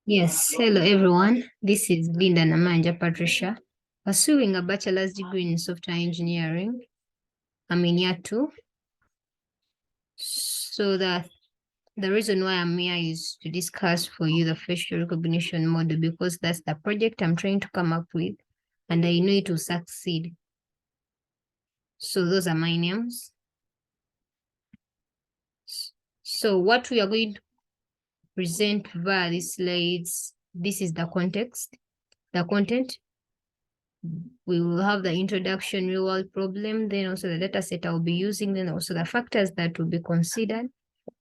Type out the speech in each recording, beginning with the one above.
Yes, hello everyone. This is Linda Namanja Patricia, pursuing a bachelor's degree in software engineering. I'm in year 2. So the reason why I'm here is to discuss for you the facial recognition model, because that's the project I'm trying to come up with, and I know it will succeed. So those are my names. So what we are going to present via these slides, this is the context, the content. We will have the introduction, real world problem, then also the data set I'll be using, then also the factors that will be considered,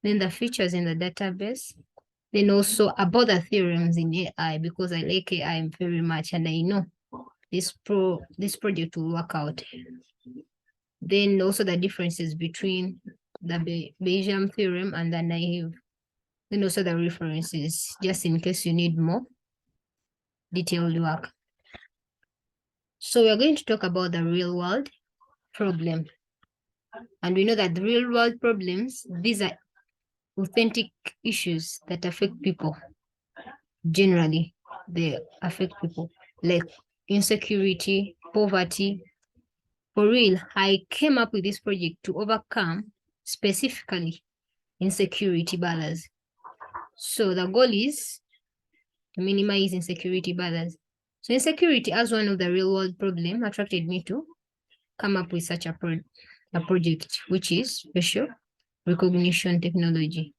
then the features in the database, then also about the theorems in AI, because I like AI very much and I know this project will work out. Then also the differences between the Bayesian theorem and the naive. Then also the references, just in case you need more detailed work. So we're going to talk about the real world problem. And we know that the real world problems, these are authentic issues that affect people. Generally, they affect people, like insecurity, poverty. For real, I came up with this project to overcome specifically insecurity barriers. So the goal is to minimize insecurity barriers. So insecurity as one of the real world problems attracted me to come up with such a project, which is facial recognition technology.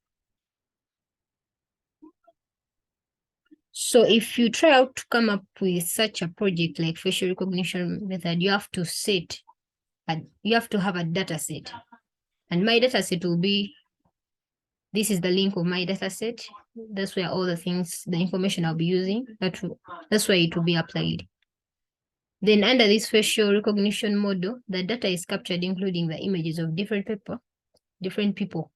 So if you try out to come up with such a project like facial recognition method, you have to have a data set. And my data set will be, this is the link of my data set. That's where all the information I'll be using, that's where it will be applied. Then under this facial recognition model, the data is captured, including the images of different people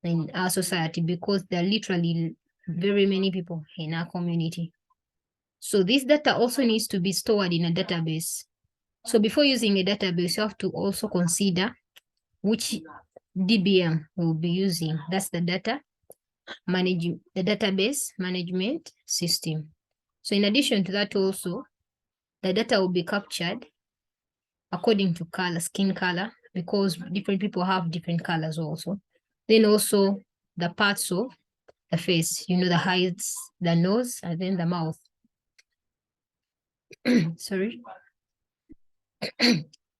in our society, because there are literally very many people in our community. So this data also needs to be stored in a database. So before using a database, you have to also consider which DBM we'll be using. That's the database management system. So in addition to that also, the data will be captured according to skin color, because different people have different colors also. Then also the parts of the face, the eyes, the nose, and then the mouth. Sorry.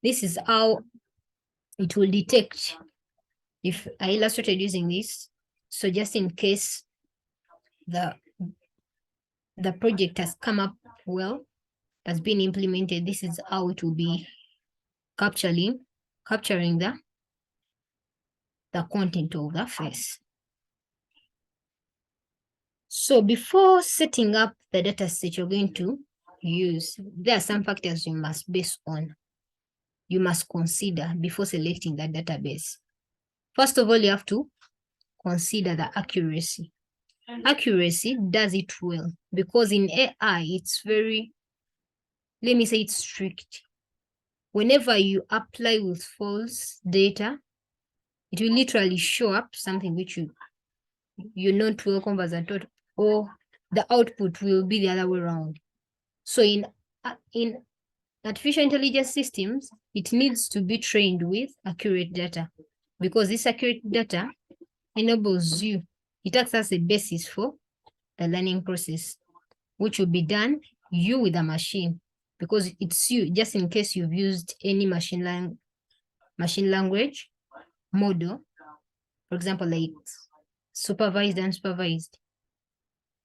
This is how it will detect if I illustrated using this. So just in case the project has come up well, has been implemented, this is how it will be capturing the content of the face. So before setting up the data set you're going to use, there are some factors you must consider before selecting the database. First of all, you have to consider the accuracy. Accuracy, does it well? Because in AI, it's very, let me say it's strict. Whenever you apply with false data, it will literally show up something which you're not well conversant with, or the output will be the other way around. So in artificial intelligence systems, it needs to be trained with accurate data, because this accurate data enables you, it acts as a basis for the learning process, which will be done you with a machine, because it's you, just in case you've used any machine language model, for example, like supervised and unsupervised,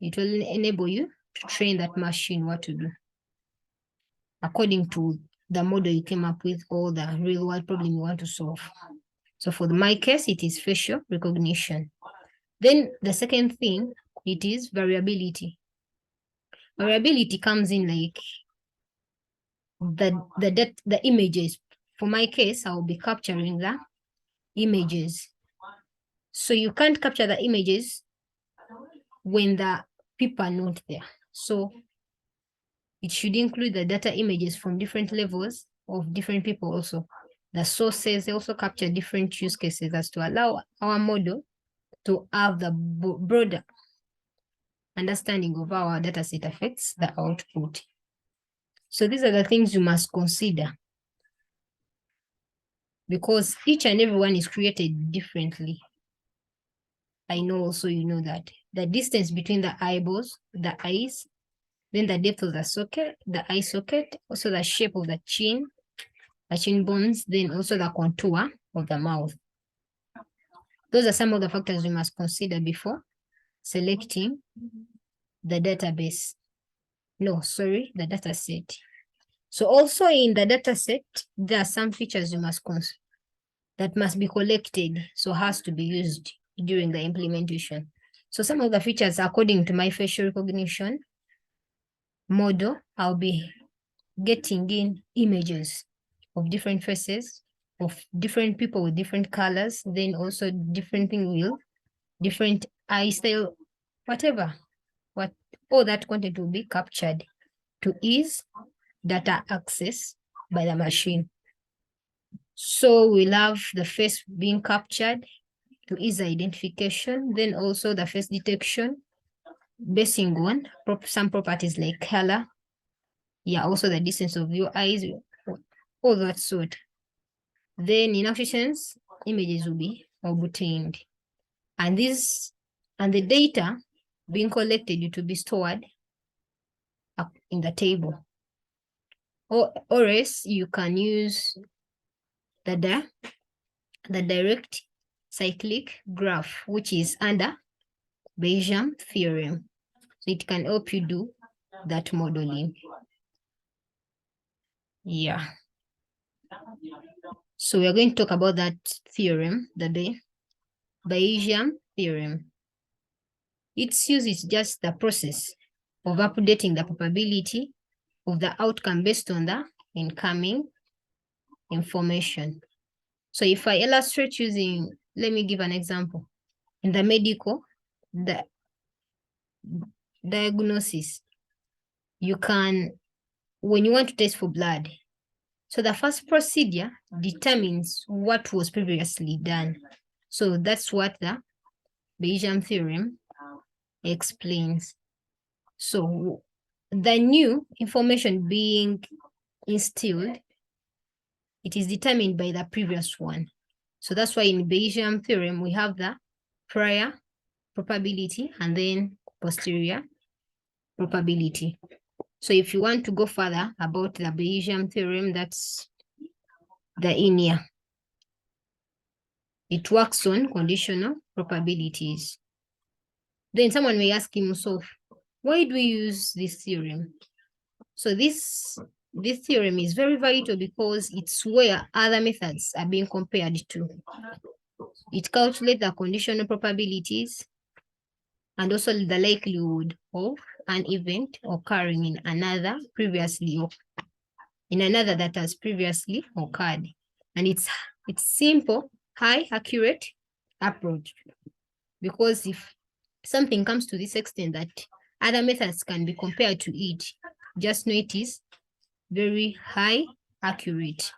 it will enable you to train that machine what to do according to the model you came up with or the real world problem you want to solve. So for my case, it is facial recognition. Then the second thing, it is variability. Variability comes in like the images. For my case, I'll be capturing the images. So you can't capture the images when the people are not there. So it should include the data images from different levels of different people also. The sources, they also capture different use cases as to allow our model to have the broader understanding of how our data set affects the output. So these are the things you must consider, because each and every one is created differently. I know also you know that. The distance between the eyeballs, the eyes, then the depth of the socket, the eye socket, also the shape of the chin bones, then also the contour of the mouth. Those are some of the factors we must consider before selecting the database. No, sorry, the data set. So also in the data set, there are some features you must consider that must be collected, so has to be used during the implementation. So some of the features, according to my facial recognition model, I'll be getting in images of different faces, of different people with different colors, then also different thing will, different eye style, whatever, what all that content will be captured to ease data access by the machine. So we'll have the face being captured to ease identification, then also the face detection, basing on some properties like color, yeah, also the distance of your eyes, all that sort. Then in applications, images will be obtained. And the data being collected to be stored in the table. Or else you can use the direct cyclic graph, which is under Bayesian theorem. So it can help you do that modeling. Yeah. So we're going to talk about that theorem, the Bayesian theorem. Its use is just the process of updating the probability of the outcome based on the incoming information. So if I illustrate using, let me give an example. In the medical, the diagnosis, you can, when you want to test for blood, so the first procedure determines what was previously done. So that's what the Bayesian theorem explains. So the new information being instilled, it is determined by the previous one. So that's why in Bayesian theorem, we have the prior probability and then posterior probability. So if you want to go further about the Bayesian theorem, that's the in-year. It works on conditional probabilities. Then someone may ask himself, why do we use this theorem? So this theorem is very vital because it's where other methods are being compared to. It calculates the conditional probabilities and also the likelihood of an event occurring in another that has previously occurred. And it's simple, high accurate approach, because if something comes to this extent that other methods can be compared to it, just know it is very high accurate.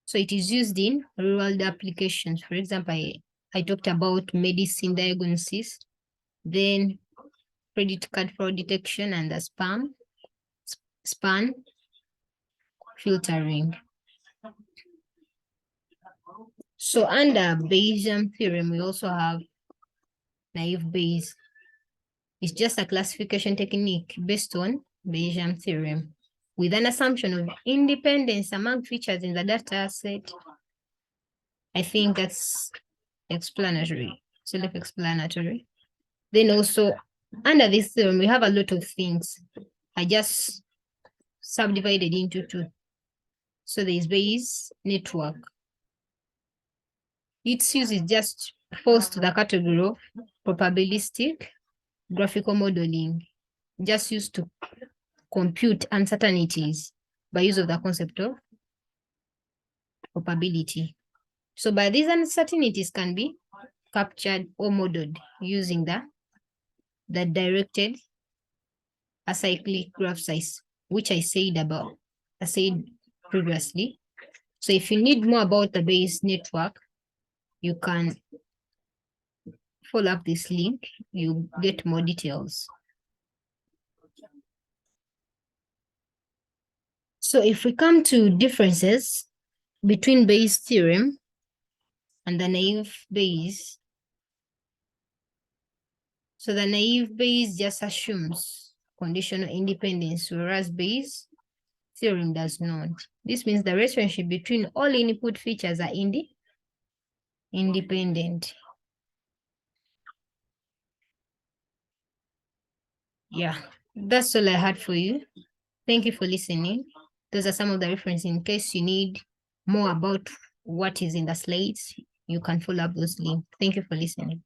So it is used in real world applications. For example, I talked about medicine diagnosis, then credit card fraud detection, and the spam filtering. So under Bayesian theorem, we also have naive Bayes. It's just a classification technique based on Bayesian theorem with an assumption of independence among features in the data set. I think that's explanatory, self-explanatory. Then also under this theorem, we have a lot of things. I just subdivided into two. So there's Bayes network. Its use is just falls to the category of probabilistic graphical modeling, just used to compute uncertainties by use of the concept of probability. So by these uncertainties can be captured or modeled using the directed acyclic graph size, which I said previously. So if you need more about the Bayes network, you can follow up this link, you get more details. So if we come to differences between Bayes' theorem and the naive Bayes, so the naive Bayes just assumes conditional independence, whereas Bayes' theorem does not. This means the relationship between all input features are independent. Yeah, that's all I had for you. Thank you for listening. Those are some of the references. In case you need more about what is in the slides, you can follow up those links. Thank you for listening.